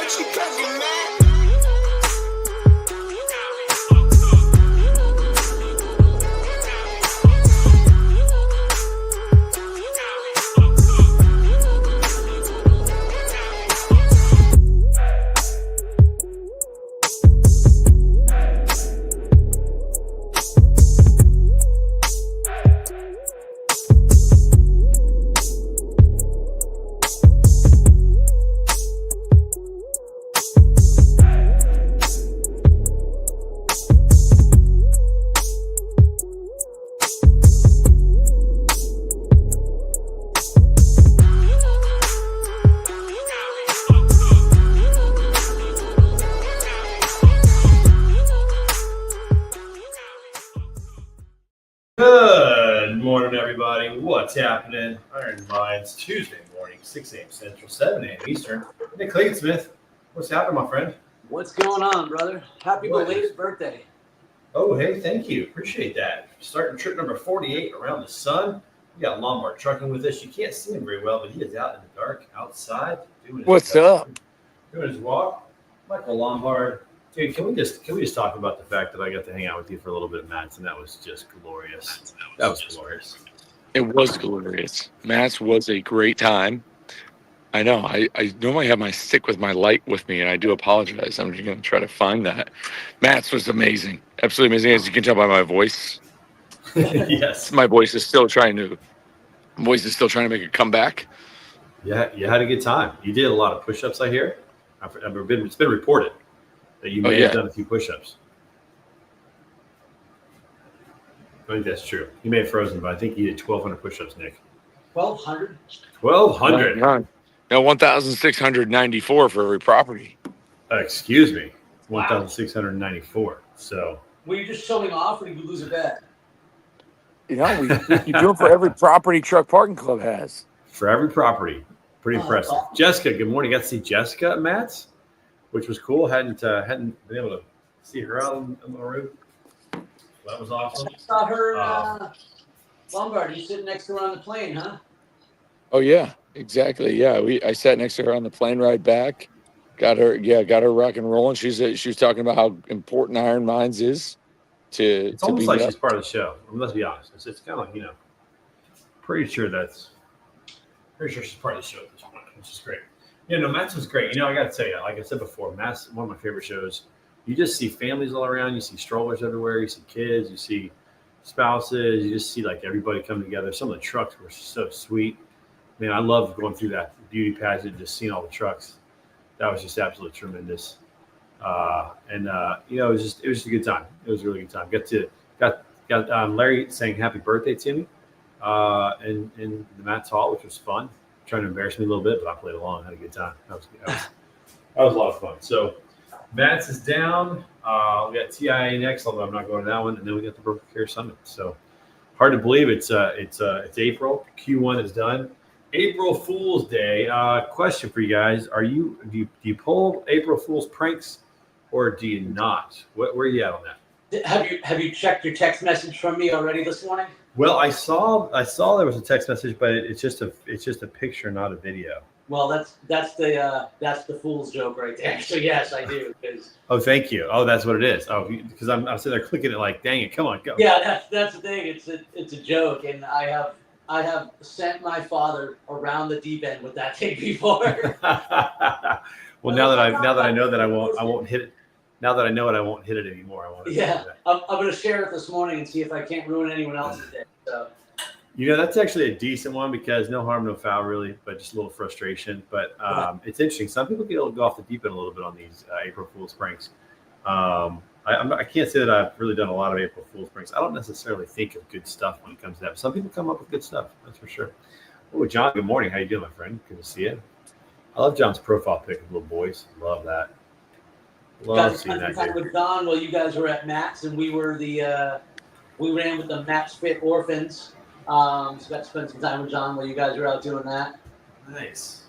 What you cooking, man? Good morning, everybody. What's happening? Iron Minds, Tuesday morning, 6 a.m. Central, 7 a.m. Eastern. Nick Clayton-Smith, what's happening, my friend? What's going on, brother? Happy belated birthday. Oh, hey, thank you. Appreciate that. Starting trip number 48 around the sun. We got Lombard trucking with us. You can't see him very well, but he is out in the dark outside doing his What's up? Doing his walk. Michael Lombard. Dude, can we just talk about the fact that I got to hang out with you for a little bit, Matt, and that was just glorious. That was glorious. It was glorious. Matt's was a great time. I know. I normally have my stick with my light with me, and I do apologize. I'm just going to try to find that. Matt's was amazing. Absolutely amazing. As you can tell by my voice, Yes. my voice is still trying to make a comeback. Yeah, you had a good time. You did a lot of push-ups, I hear. It's been reported that you may have done a few push-ups. I think that's true. You may have frozen, but I think you did 1,200 push-ups, Nick. 1,200? 1,200. No, 1,694 for every property. Excuse me. Wow. 1,694. So. Were you just showing off, or did you lose a bet? You know, you do it for every property Truck Parking Club has. For every property. Pretty impressive. Wow. Jessica, good morning. Got to see Jessica at Matt's, which was cool. Hadn't been able to see her out on the roof. That was awesome. I saw her, Lombard. You sitting next to her on the plane, huh? Oh yeah, exactly. Yeah, I sat next to her on the plane ride back. Got her rock and rolling. She was talking about how important Iron Minds is to. It's almost be like she's part of the show. I mean, let's be honest. It's kind of like pretty sure she's part of the show at this point, which is great. Matt's was great. I got to tell you, like I said before, Matt's one of my favorite shows. You just see families all around. You see strollers everywhere. You see kids. You see spouses. You just see like everybody come together. Some of the trucks were so sweet. Man, I love going through that beauty pageant, just seeing all the trucks. That was just absolutely tremendous. It was just a good time. It was a really good time. Got Larry saying happy birthday to me in the Matt's Hall, which was fun. Trying to embarrass me a little bit, but I played along. Had a good time. That was a lot of fun. So Matt's is down. We got TIA next, although I'm not going to that one, and then we got the Broker Care Summit. So hard to believe it's April. Q1 is done. April Fool's Day. Question for you guys: do you pull April Fool's pranks, or do you not? Where are you at on that? Have you checked your text message from me already this morning? Well, I saw there was a text message, but it's just a picture, not a video. Well, that's the fool's joke right there. So yes, I do. Oh, thank you. Oh, that's what it is. Oh, because I'm sitting there clicking it like, dang it, come on, go. Yeah, that's the thing. It's a joke, and I have sent my father around the deep end with that thing before. Well, now that I know that I won't hit it. Now that I know it, I won't hit it anymore. I won't. Yeah, I'm going to share it this morning and see if I can't ruin anyone else's day. So. That's actually a decent one because no harm, no foul, really, but just a little frustration. But it's interesting. Some people go off the deep end a little bit on these April Fool's pranks. I can't say that I've really done a lot of April Fool's pranks. I don't necessarily think of good stuff when it comes to that. Some people come up with good stuff. That's for sure. Oh, John, good morning. How you doing, my friend? Good to see you. I love John's profile pic of little boys. Love that. Got to spend some time with Don while you guys were at Matt's, and we ran with the Matt's Fit Orphans. So got to spend some time with John while you guys were out doing that. Nice.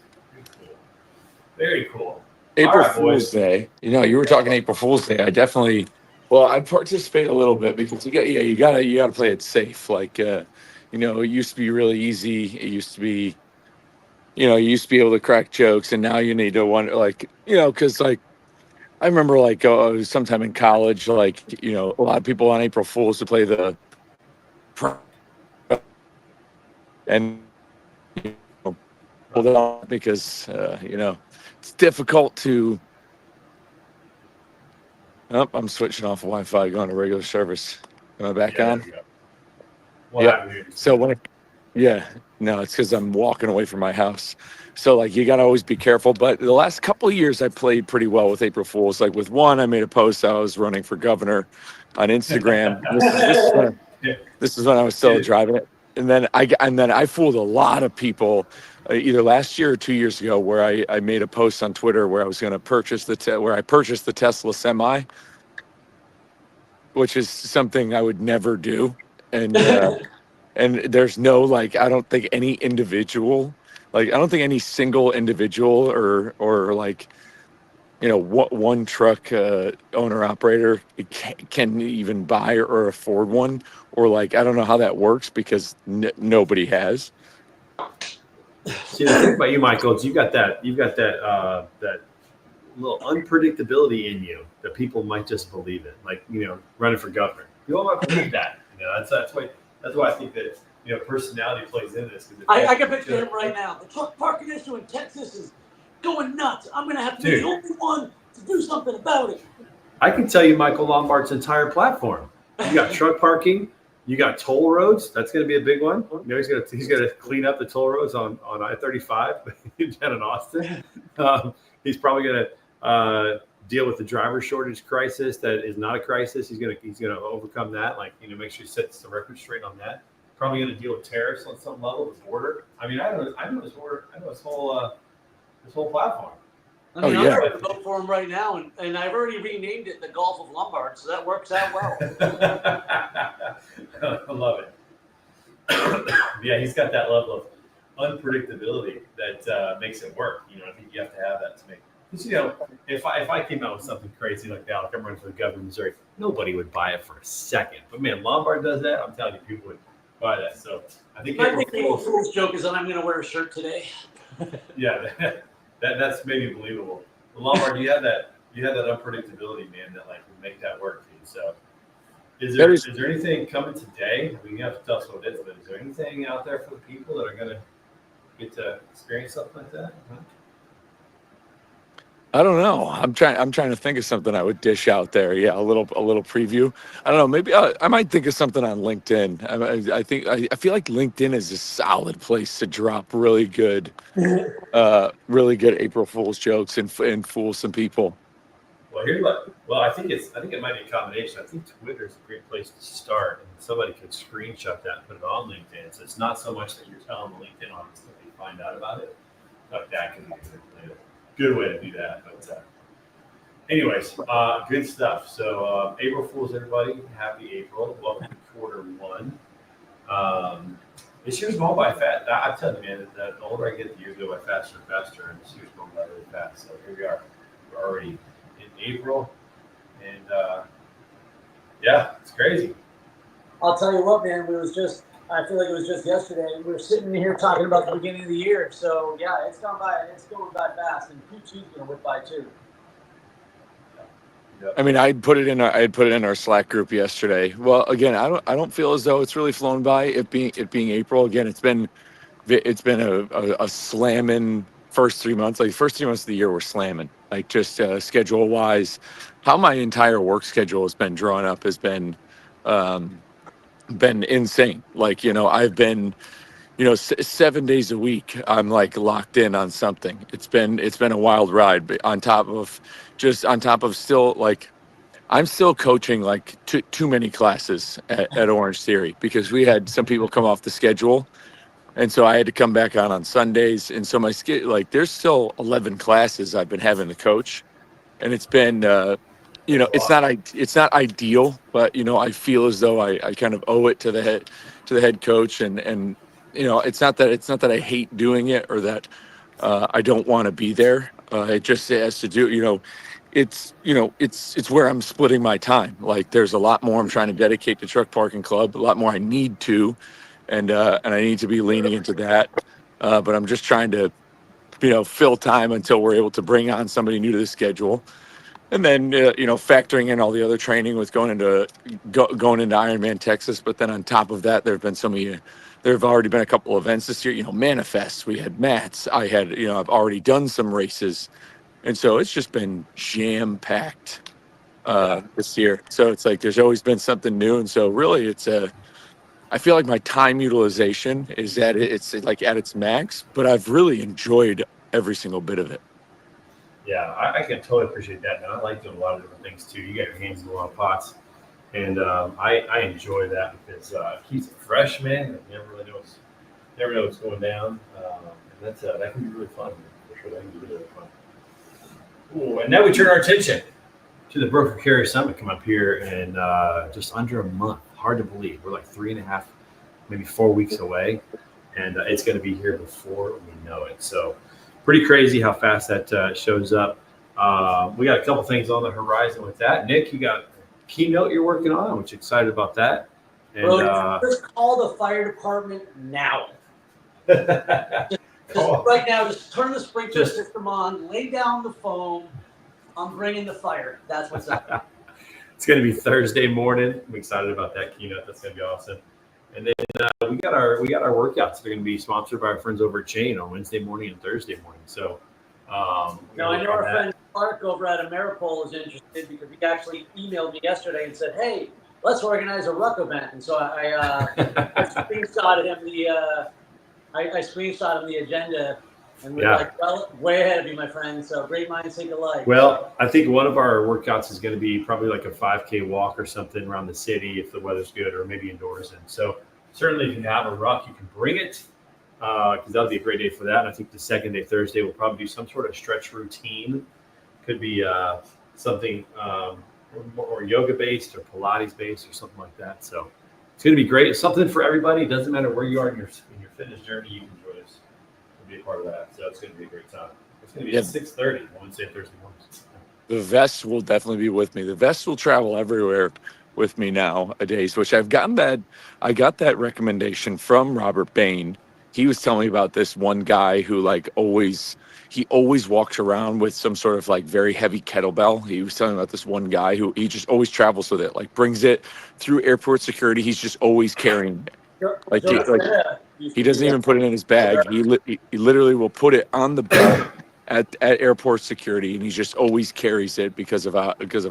Very cool. April Fool's Day. You were talking April Fool's Day. I'd participate a little bit because you gotta play it safe. Like it used to be really easy. It used to be you used to be able to crack jokes, and now you need to wonder, like, because like I remember like sometime in college, like a lot of people on April Fools to play the and pull it off because it's difficult to. Oh, I'm switching off Wi-Fi, going to regular service. Am I back on? Yeah. So no, it's because I'm walking away from my house. So like you gotta always be careful. But the last couple of years, I played pretty well with April Fools. Like with one, I made a post. I was running for governor on Instagram. This is when I was still driving it. And then I fooled a lot of people, either last year or 2 years ago, where I made a post on Twitter where I was going to purchase where I purchased the Tesla Semi, which is something I would never do. And and there's no like I don't think any single individual or like one truck owner operator can even buy or afford one, or like I don't know how that works because nobody has. See, the thing about you, Michael, is you've got that that little unpredictability in you that people might just believe in, like running for governor. People might believe that. That's why I think that personality plays into this. I can picture him right now. The truck parking issue in Texas is going nuts. I'm going to have to be the only one to do something about it. I can tell you Michael Lombard's entire platform. You got truck parking, you got toll roads. That's going to be a big one. He's going to clean up the toll roads on I-35 down in Austin. He's probably going to deal with the driver shortage crisis. That is not a crisis. He's going to overcome that. Like make sure he sets the record straight on that. Probably going to deal with tariffs on some level, the border. I mean, I know this border. I know this whole platform. I mean, I'm ready to vote for him right now, and I've already renamed it the Gulf of Lombard, so that works out well. I love it. Yeah, he's got that level of unpredictability that makes it work. I think you have to have that to make. Because, if I came out with something crazy like that, like I'm running for the governor of Missouri, nobody would buy it for a second. But man, Lombard does that. I'm telling you, people would buy that. So I think April Fool's joke is that I'm going to wear a shirt today. Yeah. That's maybe believable. But Lombard, you have that unpredictability, man, that like would make that work for you. So is there anything coming today? I mean, you have to tell us what it is, but is there anything out there for the people that are gonna get to experience something like that? Huh? I don't know. I'm trying to think of something I would dish out there. Yeah, a little preview. I don't know. Maybe I might think of something on LinkedIn. I feel like LinkedIn is a solid place to drop really good April Fool's jokes and fool some people. Well, I think it might be a combination. I think Twitter is a great place to start, and somebody could screenshot that and put it on LinkedIn. So it's not so much that you're telling the LinkedIn audience that they find out about it. Like that could be good way to do that. But anyways, good stuff. So April Fools, everybody. Happy April. Welcome to Q1. This year's going by fast. I'm telling you, man, the older I get, the years go by faster and faster, and this year's going by really fast. So here we are. We're already in April, and yeah, it's crazy. I'll tell you what, man. I feel like it was just yesterday. We were sitting here talking about the beginning of the year. So yeah, it's going by fast, and Q2's going to whip by too. I mean, I put it in our Slack group yesterday. Well, again, I don't feel as though it's really flown by. It being April again. It's been a slamming first 3 months. Like first 3 months of the year were slamming. Like just schedule wise, how my entire work schedule has been drawn up has been insane. Like I've been 7 days a week I'm like locked in on something. It's been a wild ride, but on top of still like I'm still coaching like too many classes at Orange Theory because we had some people come off the schedule, and so I had to come back on Sundays, and so my like there's still 11 classes I've been having to coach, and it's been it's not ideal, but I feel as though I kind of owe it to the head coach, and it's not that I hate doing it or that I don't want to be there. It just has to do, it's where I'm splitting my time. Like there's a lot more I'm trying to dedicate to Truck Parking Club, a lot more I need to, and I need to be leaning into that. But I'm just trying to fill time until we're able to bring on somebody new to the schedule. And then, factoring in all the other training with going into Ironman Texas. But then on top of that, there have already been a couple events this year, Manifest, we had Mats, I've already done some races. And so it's just been jam packed this year. So it's like, there's always been something new. And so really I feel like my time utilization is it's like at its max, but I've really enjoyed every single bit of it. Yeah, I can totally appreciate that, man. I like doing a lot of different things too. You got your hands in a lot of pots, and I enjoy that because it keeps it fresh, man. You never know what's going down, and that can be really fun. For sure, that can be really fun. Ooh, and now we turn our attention to the Broker Carrier Summit come up here in just under a month. Hard to believe. We're like 3.5, maybe 4 weeks away, and it's going to be here before we know it. So pretty crazy how fast that shows up. We got a couple things on the horizon with that. Nick, you got a keynote you're working on, which excited about that. And just call the fire department now. Right now, just turn the sprinkler system on, lay down the foam. I'm bringing the fire. That's what's up. It's going to be Thursday morning. I'm excited about that keynote. That's going to be awesome. And then we got our workouts. They're going to be sponsored by our friends over at Chain on Wednesday morning and Thursday morning. So, I know our friend Clark over at Ameripole is interested because he actually emailed me yesterday and said, "Hey, let's organize a ruck event." And so I screenshotted him the agenda, and we're like, "Well, way ahead of you, my friend." So great minds think alike. Well, I think one of our workouts is going to be probably like a 5K walk or something around the city if the weather's good, or maybe indoors. And so certainly if you have a ruck, you can bring it because that'll be a great day for that. And I think the second day, Thursday, we'll probably do some sort of stretch routine. Could be something more yoga based or Pilates based or something like that. So it's going to be great. It's something for everybody. It doesn't matter where you are in your fitness journey. You can join us and be a part of that. So it's going to be a great time. It's going to be at 6:30 Wednesday and Thursday mornings. The vest will definitely be with me. The vest will travel everywhere with me nowadays, which I got that recommendation from Robert Bain. He was telling me about this one guy who always walks around with some sort of very heavy kettlebell. He was telling me about this one guy who he just always travels with it, brings it through airport security. He's just always carrying it. He doesn't even put it in his bag. He literally will put it on the belt at airport security, and he just always carries it because of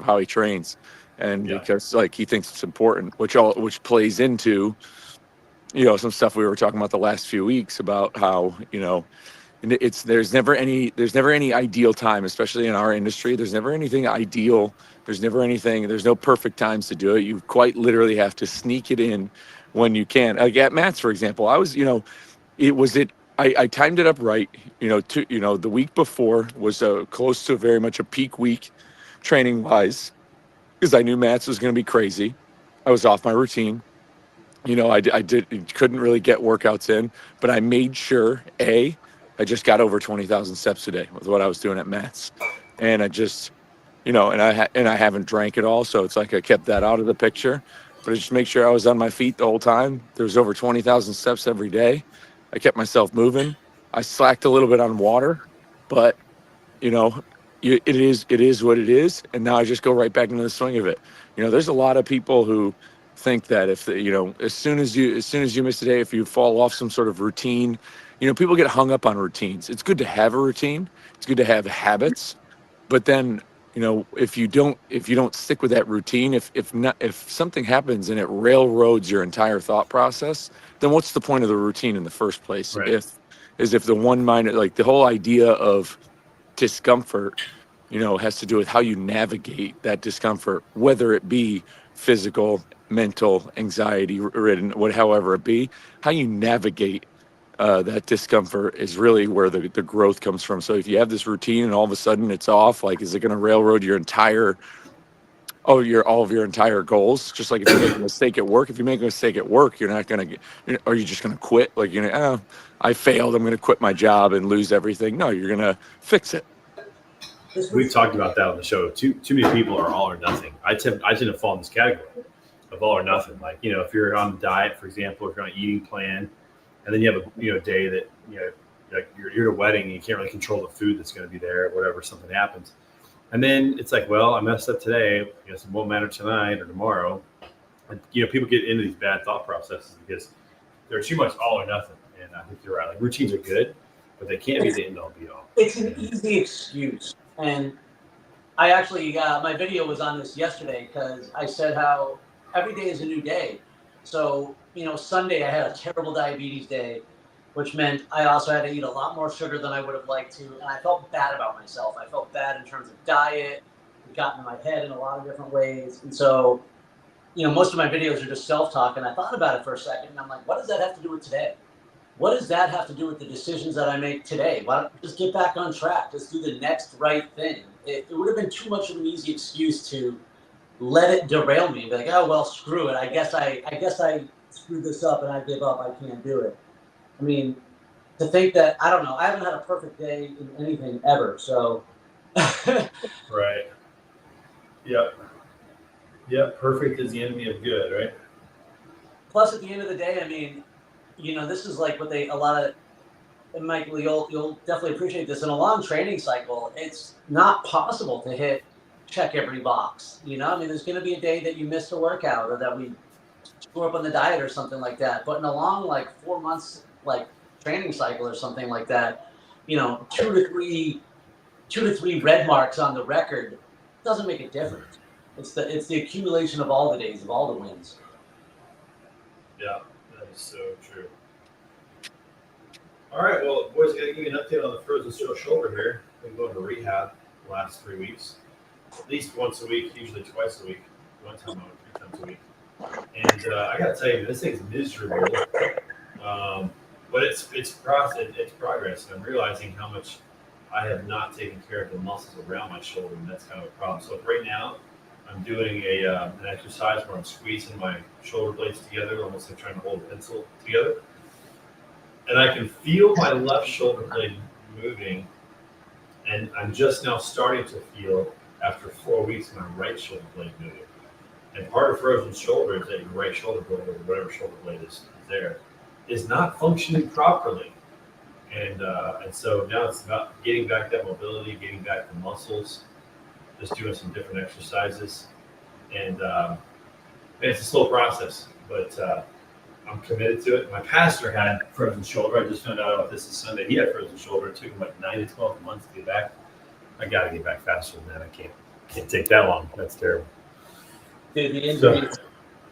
how he trains, and because he thinks it's important, which plays into some stuff we were talking about the last few weeks about how there's never any ideal time, especially in our industry. There's never anything ideal. There's no perfect times to do it. You quite literally have to sneak it in when you can. Like at Matt's, for example, I timed it up right. The week before was close to very much a peak week training wise, because I knew Matt's was going to be crazy. I was off my routine. I couldn't really get workouts in, but I made sure I just got over 20,000 steps a day with what I was doing at Matt's, and I just, and I haven't drank at all, so it's like I kept that out of the picture. But I just make sure I was on my feet the whole time. There was over 20,000 steps every day. I kept myself moving. I slacked a little bit on water, but it is what it is. And now I just go right back into the swing of it. There's a lot of people who think that if as soon as you miss a day, if you fall off some sort of routine, people get hung up on routines. It's good to have a routine. It's good to have habits, but then if you don't stick with that routine, if something happens and it railroads your entire thought process, then what's the point of the routine in the first place? Right. If the one minded, the whole idea of discomfort, has to do with how you navigate that discomfort, whether it be physical, mental, anxiety ridden, however it be, how you navigate that discomfort is really where the growth comes from. So if you have this routine and all of a sudden it's off, is it going to railroad your entire all of your entire goals? Just like if you make a mistake at work, you're not going to, are you just going to quit? I failed, I'm going to quit my job and lose everything. No, you're going to fix it. We've talked about that on the show. Too many people are all or nothing. I tend to fall in this category of all or nothing. If you're on a diet, for example, if you're on an eating plan, and then you have a day that like you're at a wedding and you can't really control the food that's going to be there, whatever, something happens. And then it's like, well, I messed up today. I guess it won't matter tonight or tomorrow. And, people get into these bad thought processes because they're too much all or nothing. And I think you're right. Like routines are good, but they can't be the end all be all. It's an easy excuse. And I actually, my video was on this yesterday because I said how every day is a new day. So, Sunday I had a terrible diabetes day, which meant I also had to eat a lot more sugar than I would have liked to. And I felt bad about myself. I felt bad in terms of diet. It got in my head in a lot of different ways. And so, most of my videos are just self-talk. And I thought about it for a second. And I'm like, what does that have to do with today? What does that have to do with the decisions that I make today? Why don't I just get back on track? Just do the next right thing. It would have been too much of an easy excuse to let it derail me. Be like, oh, well, screw it. I guess I screwed this up and I give up. I can't do it. I mean, to think that, I don't know. I haven't had a perfect day in anything ever. So. Right. Yep. Yep. Perfect is the enemy of good, right? Plus, at the end of the day, I mean, this is like what and Michael, you'll definitely appreciate this. In a long training cycle, it's not possible to check every box. I mean, there's going to be a day that you miss a workout or that we screw up on the diet or something like that. But in a long, 4 months, training cycle or something like that, 2 to 3 red marks on the record doesn't make a difference. It's the accumulation of all the days, of all the wins. Yeah, that is so true. All right, well, boys, got to give you an update on the frozen shoulder here. Been going to rehab the last 3 weeks, at least once a week, usually twice a week, 1 time a week, 3 times a week. And I got to tell you, this thing's miserable, but it's progress. And I'm realizing how much I have not taken care of the muscles around my shoulder, and that's kind of a problem. So right now, I'm doing an exercise where I'm squeezing my shoulder blades together, almost like trying to hold a pencil together. And I can feel my left shoulder blade moving, and I'm just now starting to feel, after 4 weeks, my right shoulder blade moving. And part of frozen shoulder is that your right shoulder blade, or whatever shoulder blade is there, is not functioning properly. And so now it's about getting back that mobility, getting back the muscles, just doing some different exercises. And it's a slow process, but I'm committed to it. My pastor had frozen shoulder. I just found out about this Sunday. He had frozen shoulder. It took him 9 to 12 months to get back. I got to get back faster than that. I can't take that long. That's terrible. Dude, the injury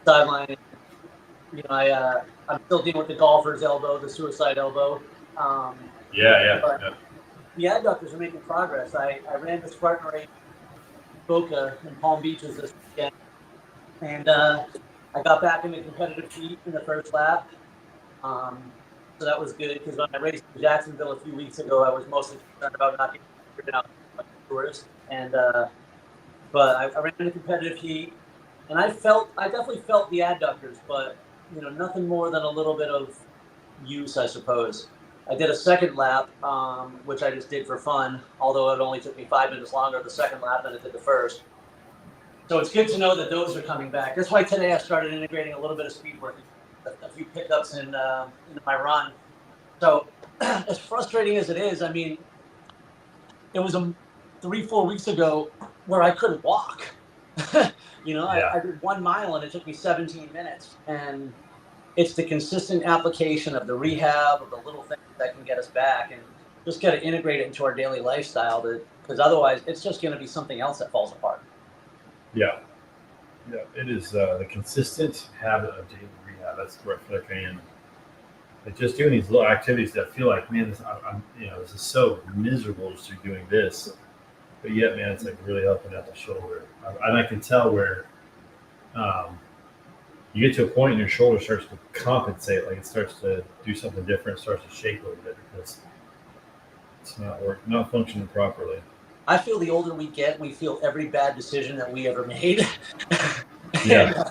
sideline. I'm still dealing with the golfer's elbow, the suicide elbow. Yeah. The adductors are making progress. I ran the Spartan race in Boca in Palm Beaches this weekend, and I got back into competitive heat in the first lap. So that was good because when I raced in Jacksonville a few weeks ago, I was mostly concerned about not getting figured out by the tourists. And but I ran into competitive heat, and I definitely felt the adductors, but nothing more than a little bit of use, I suppose. I did a second lap, which I just did for fun, although it only took me 5 minutes longer the second lap than it did the first. So it's good to know that those are coming back. That's why today I started integrating a little bit of speed work, a few pickups in my run. So as frustrating as it is, I mean, it was 3-4 weeks ago where I couldn't walk. I did 1 mile and it took me 17 minutes. And it's the consistent application of the rehab, of the little things that can get us back, and just got to integrate it into our daily lifestyle, because otherwise it's just going to be something else that falls apart. Yeah, it is the consistent habit of daily rehab. That's where I feel like I am. Like just doing these little activities that feel like, man, this is so miserable just through doing this, but yet, man, it's like really helping out the shoulder. And I can tell where you get to a point and your shoulder starts to compensate, like it starts to do something different, starts to shake a little bit because it's not functioning properly. I feel the older we get, we feel every bad decision that we ever made. Yeah.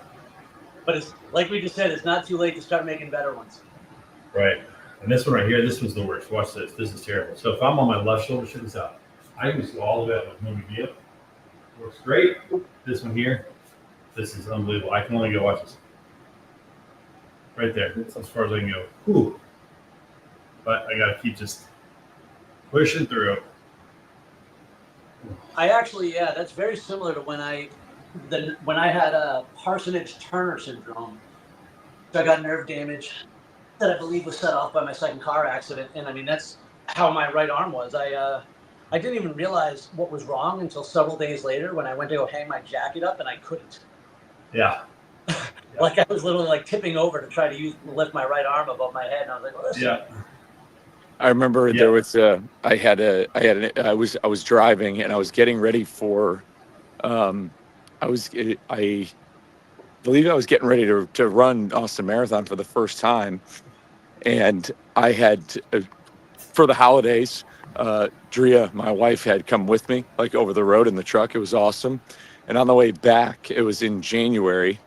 But it's like we just said, it's not too late to start making better ones. Right. And this one right here, this was the worst. Watch this. This is terrible. So if I'm on my left shoulder, check this out. I can just go all the way up with no big deal. Works great. This one here, this is unbelievable. I can only go, watch this. Right there. That's as far as I can go. Whew. But I got to keep just pushing through. I actually, yeah, that's very similar to when I had a Parsonage-Turner syndrome. So I got nerve damage that I believe was set off by my second car accident, and I mean that's how my right arm was. I didn't even realize what was wrong until several days later when I went to go hang my jacket up and I couldn't. Yeah. Like I was literally like tipping over to try to lift my right arm above my head, and I was like, well, listen. Yeah. I remember there was I was driving and I was getting ready for I believe I was getting ready to run Austin Marathon for the first time, and I had for the holidays, Drea, my wife, had come with me like over the road in the truck. It was awesome. And on the way back, it was in January,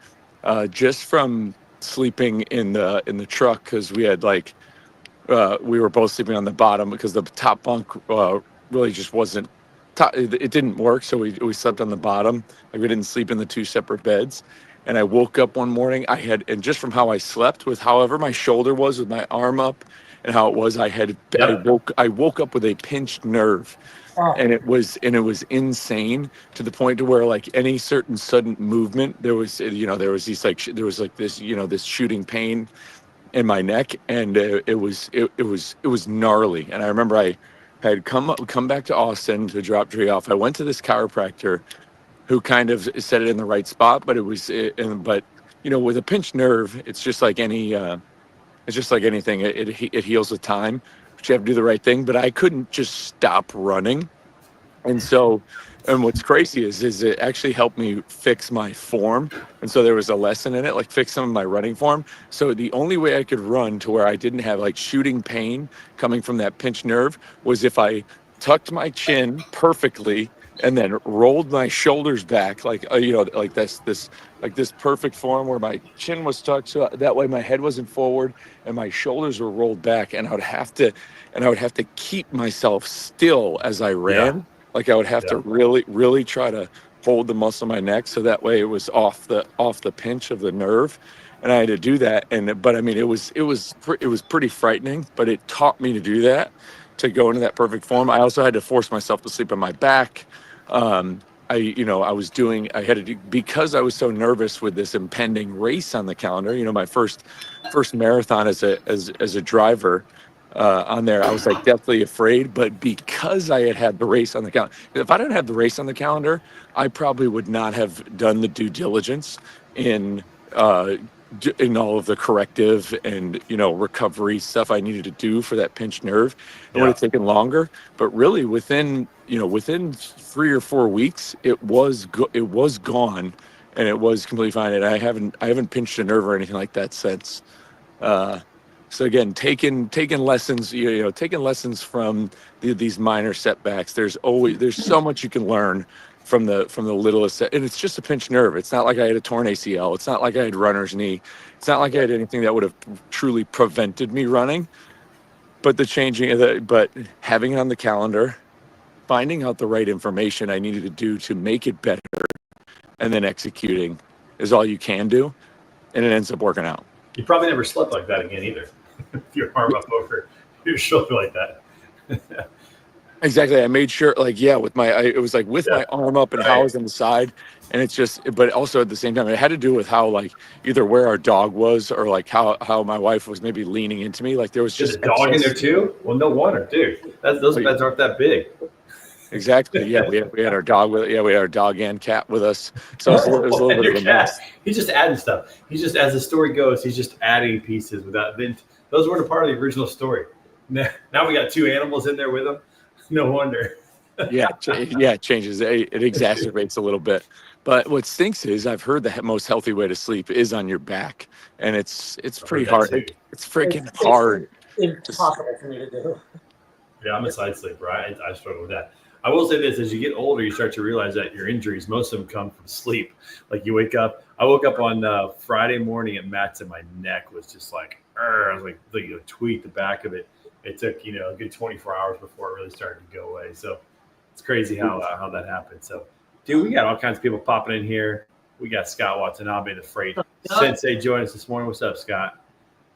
just from sleeping in the truck, because we had like we were both sleeping on the bottom because the top bunk really just wasn't it didn't work, so we slept on the bottom. Like we didn't sleep in the two separate beds. And I woke up one morning, and just from how I slept, with however my shoulder was with my arm up and how it was, I woke up with a pinched nerve. Oh. And it was insane, to the point to where like any certain sudden movement, there was this shooting pain in my neck, and it was gnarly. And I remember I had come back to Austin to drop Dre off. I went to this chiropractor who kind of set it in the right spot, but but with a pinched nerve, it's just like anything. It heals with time, but you have to do the right thing. But I couldn't just stop running. And what's crazy is it actually helped me fix my form. And so there was a lesson in it, like fix some of my running form. So the only way I could run to where I didn't have like shooting pain coming from that pinched nerve was if I tucked my chin perfectly and then rolled my shoulders back, like like this perfect form where my chin was tucked, so that way my head wasn't forward and my shoulders were rolled back, and I would have to keep myself still as I ran. Yeah. Like I would have to really, really try to hold the muscle in my neck, so that way it was off the pinch of the nerve, and I had to do that. But I mean, it was pretty frightening, but it taught me to do that, to go into that perfect form. I also had to force myself to sleep on my back. I had to do, because I was so nervous with this impending race on the calendar. My first marathon as a driver. On there, I was like deathly afraid, but because I had the race on the calendar, if I didn't have the race on the calendar, I probably would not have done the due diligence in all of the corrective and recovery stuff I needed to do for that pinched nerve. It would have taken longer, but really within 3 or 4 weeks, it was gone, and it was completely fine. And I haven't pinched a nerve or anything like that since. So again, taking lessons, taking lessons from these minor setbacks. There's so much you can learn from the littlest, and it's just a pinched nerve. It's not like I had a torn ACL. It's not like I had runner's knee. It's not like I had anything that would have truly prevented me running. But but having it on the calendar, finding out the right information I needed to do to make it better, and then executing is all you can do, and it ends up working out. You probably never slept like that again either. Your arm up over your shoulder like that. Exactly. I made sure, it was like with my arm up and how I was on the side, and it's just, but also at the same time, it had to do with how, like, either where our dog was or like how my wife was maybe leaning into me. Like there was just a dog in there too. Well, no wonder, dude. Those beds aren't that big. Exactly. Yeah, we had our dog we had our dog and cat with us. So it was a little bit of a mess. He's just adding stuff. He's just, as the story goes, he's just adding pieces without. Those weren't a part of the original story. Now we got 2 animals in there with him. No wonder. It changes. It exacerbates a little bit. But what stinks is I've heard the most healthy way to sleep is on your back, and it's pretty hard. It's freaking hard. Impossible for me to do. Yeah, I'm a side sleeper. I struggle with that. I will say this: as you get older, you start to realize that your injuries, most of them come from sleep. Like you wake up. I woke up on Friday morning at Matt's, and my neck was just like, I was like, tweaked the back of it. It took a good 24 hours before it really started to go away. So it's crazy how that happened. So, dude, we got all kinds of people popping in here. We got Scott Watanabe, the Freight Sensei, joining us this morning. What's up, Scott?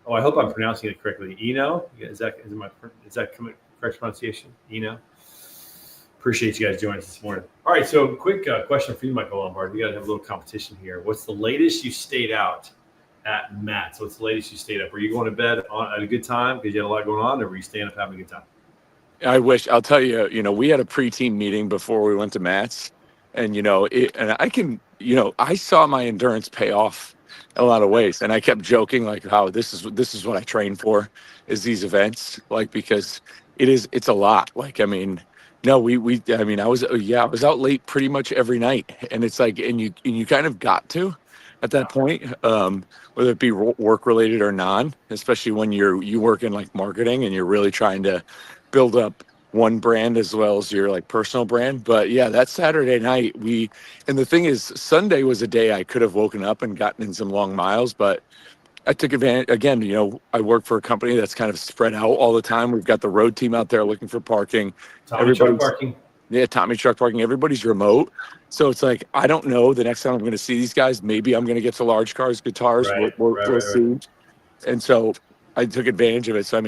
Oh, I hope I'm pronouncing it correctly. Is that coming correct pronunciation? Eno. Appreciate you guys joining us this morning. All right, so quick question for you, Michael Lombard. We got to have a little competition here. What's the latest you stayed out at Matt's? What's the latest you stayed up? Were you going to bed at a good time because you had a lot going on, or were you staying up having a good time? I wish. I'll tell you. We had a pre-team meeting before we went to Matt's, and and I can. I saw my endurance pay off in a lot of ways, and I kept joking like how this is what I train for, is these events, like because it's a lot. Like I mean. No, I was out late pretty much every night, and it's like, and you kind of got to, at that point, whether it be work related or non, especially when you work in like marketing and you're really trying to build up one brand as well as your like personal brand. But yeah, that Saturday night and the thing is, Sunday was a day I could have woken up and gotten in some long miles, but I took advantage again. I work for a company that's kind of spread out all the time. We've got the road team out there looking for parking. Tommy truck parking. Yeah, Tommy truck parking. Everybody's remote. So it's like, I don't know the next time I'm going to see these guys. Maybe I'm going to get to large cars, guitars. We'll see. And so I took advantage of it. So,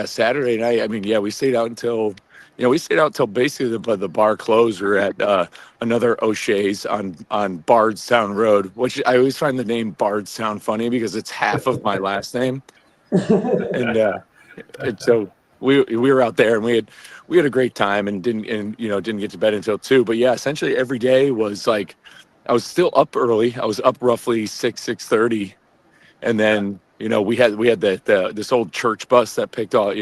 Saturday night, we stayed out until, basically the bar closed. We're at another O'Shea's on Bardstown Road, which I always find the name Bardstown funny because it's half of my last name. And so we were out there and we had a great time and didn't get to bed until 2. But yeah, essentially every day was like, I was still up early. I was up roughly 6:30, and then we had this old church bus that picked all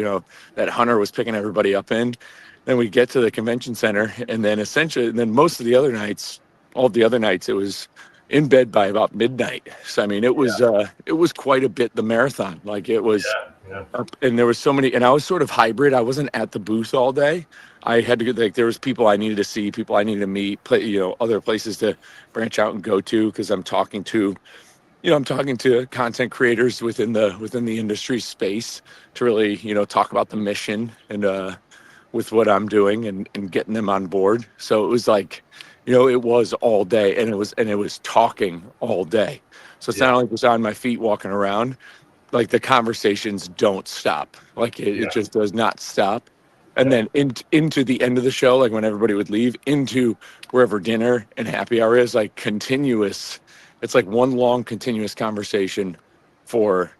that Hunter was picking everybody up in. Then we get to the convention center, and then most of the other nights, all the other nights, it was in bed by about midnight. So it was quite a bit, the marathon. Like it was. Yeah. And there was so many, and I was sort of hybrid. I wasn't at the booth all day. I had to get there was people I needed to see, people I needed to meet, other places to branch out and go to, because I'm talking to content creators within the industry space to really talk about the mission and with what I'm doing and getting them on board. So it was like it was all day, and it was talking all day. So it's not like I was on my feet walking around. Like the conversations don't stop. Like it just does not stop. And then into the end of the show, like when everybody would leave, into wherever dinner and happy hour is, like continuous. It's like one long continuous conversation for,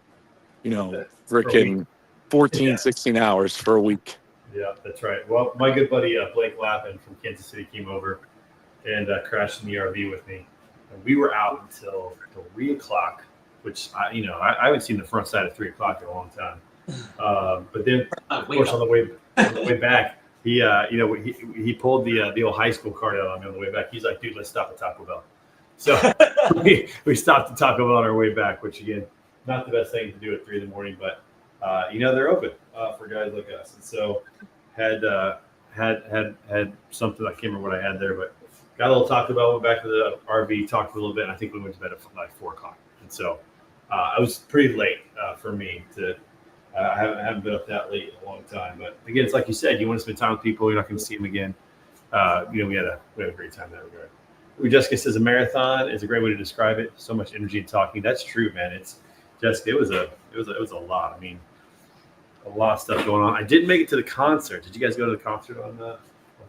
freaking 14, 16 hours for a week. Yeah, that's right. Well, my good buddy Blake Lappin from Kansas City came over and crashed in the RV with me. And we were out until 3 o'clock. Which I haven't seen the front side at 3 o'clock in a long time. But then, of course, on the way back, he pulled the old high school card out on me on the way back. He's like, "Dude, let's stop at Taco Bell." So we stopped at Taco Bell on our way back, which again, not the best thing to do at 3 in the morning, but they're open for guys like us. And so had something, I can't remember what I had there, but got a little Taco Bell, went back to the RV, talked a little bit, and I think we went to bed at like 4 o'clock. And so I was pretty late for me to. I haven't been up that late in a long time, but again, it's like you said, you want to spend time with people. You're not going to see them again. We had a great time in that regard. Jessica says a marathon is a great way to describe it. So much energy and talking. That's true, man. It's Jessica. It was a lot. I mean, a lot of stuff going on. I didn't make it to the concert. Did you guys go to the concert on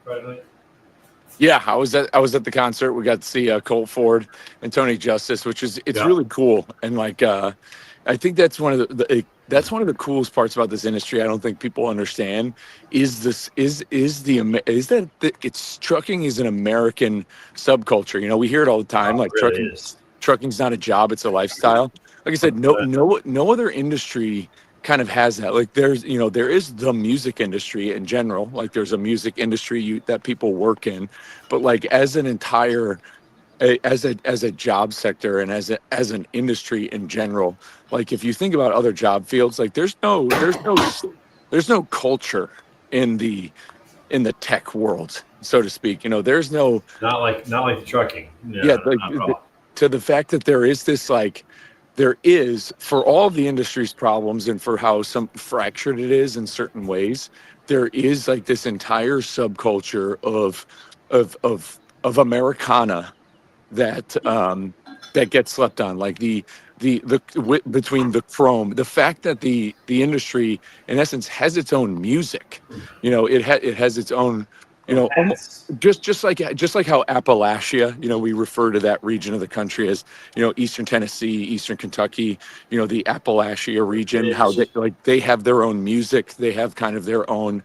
Friday night? Yeah, I was at the concert. We got to see Colt Ford and Tony Justice, which is really cool. And like, I think that's one of the coolest parts about this industry. I don't think people understand trucking is an American subculture. We hear it all the time. Like really trucking's not a job; it's a lifestyle. Like I said, no other industry kind of has that. Like there is the music industry in general. Like there's a music industry that people work in, but like as an entire, as a job sector and as an industry in general, like if you think about other job fields, like there's no culture in the tech world, so to speak. There's no not like the trucking. To the fact that there is this like. There is, for all of the industry's problems and for how some fractured it is in certain ways, there is like this entire subculture of Americana that gets slept on, like between the chrome, the fact that the industry in essence has its own music, it has its own, Hats. just like how Appalachia, we refer to that region of the country as, Eastern Tennessee, Eastern Kentucky, the Appalachia region, how they have their own music, they have kind of their own.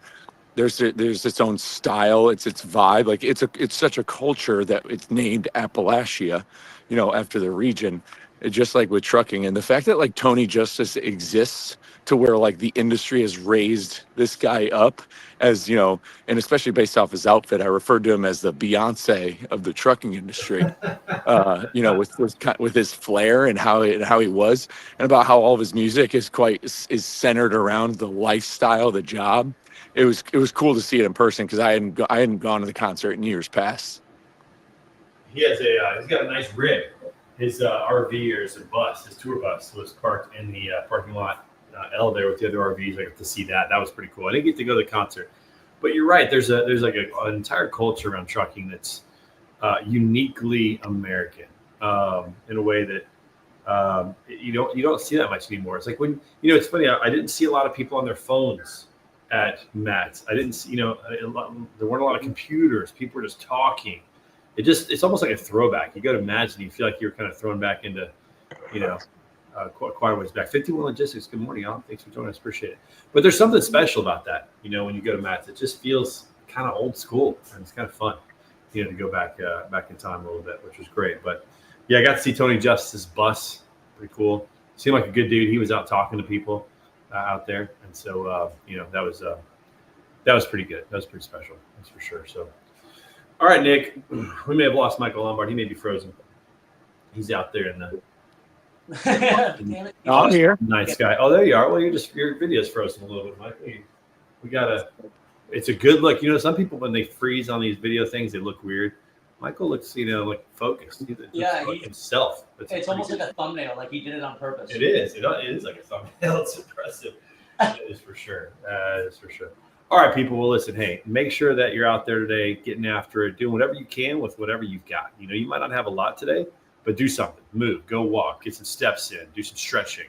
There's its own style, it's vibe. Like it's such a culture that it's named Appalachia, after the region. Just like with trucking, and the fact that like Tony Justice exists to where like the industry has raised this guy up as, and especially based off his outfit, I referred to him as the Beyonce of the trucking industry. With his flair and how he was, and about how all of his music is centered around the lifestyle, the job. It was cool to see it in person because I hadn't gone to the concert in years past. He's got a nice rig. His RV or his bus, his tour bus, was parked in the parking lot elevator with the other RVs. I got to see that. That was pretty cool. I didn't get to go to the concert, but you're right. There's like an entire culture around trucking that's uniquely American in a way that you don't see that much anymore. It's like when it's funny. I didn't see a lot of people on their phones at Matt's. I didn't see, there weren't a lot of computers. People were just talking. It's almost like a throwback. You go to Matt's and you feel like you're kind of thrown back into, quite a ways back. 51 Logistics. Good morning, Alan. Thanks for joining us. Appreciate it. But there's something special about that. When you go to Matt's, it just feels kind of old school, and it's kind of fun, to go back in time a little bit, which was great. But yeah, I got to see Tony Justice's bus. Pretty cool. Seemed like a good dude. He was out talking to people out there, and so that was pretty good. That was pretty special. That's for sure. So, all right, Nick, we may have lost Michael Lombard. He may be frozen. He's out there in the. Damn it. I'm here. Nice guy. Oh, there you are. Well, your video's frozen a little bit, Mike. We gotta. It's a good look. Some people when they freeze on these video things, they look weird. Michael looks, like focused. Like himself. It's almost like a thumbnail, like he did it on purpose. It is. It is like a thumbnail. It's impressive. It is for sure. All right, people. Well, listen. Hey, make sure that you're out there today, getting after it, doing whatever you can with whatever you've got. You might not have a lot today, but do something. Move. Go walk. Get some steps in. Do some stretching.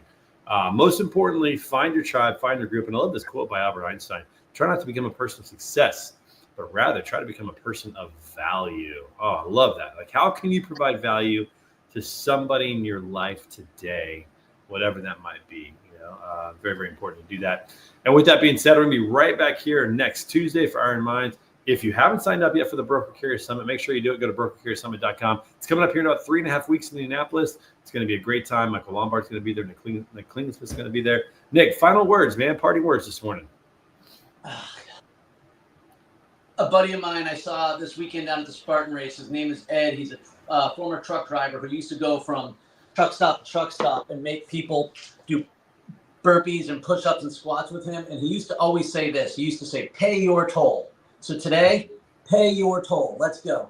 Most importantly, find your tribe, find your group. And I love this quote by Albert Einstein: "Try not to become a person of success, but rather try to become a person of value." Oh, I love that. Like, how can you provide value to somebody in your life today, whatever that might be? Very, very important to do that. And with that being said, we're going to be right back here next Tuesday for Iron Minds. If you haven't signed up yet for the Broker Carrier Summit, make sure you do it. Go to brokercarriersummit.com. It's coming up here in about 3.5 weeks in Indianapolis. It's going to be a great time. Michael Lombard's going to be there. Nick Klingsmith's going to be there. Nick, final words, man. Parting words this morning. A buddy of mine I saw this weekend down at the Spartan race. His name is Ed. He's a former truck driver who used to go from truck stop to truck stop and make people do burpees and push-ups and squats with him. And he used to always say this. He used to say, "Pay your toll." So today, pay your toll. Let's go.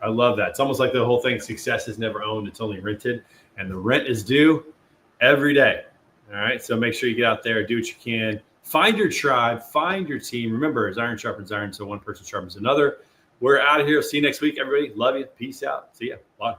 I love that. It's almost like the whole thing, success is never owned. It's only rented. And the rent is due every day. All right. So make sure you get out there, do what you can. Find your tribe, find your team. Remember, as iron sharpens iron, so one person sharpens another. We're out of here. See you next week, everybody. Love you. Peace out. See ya. Bye.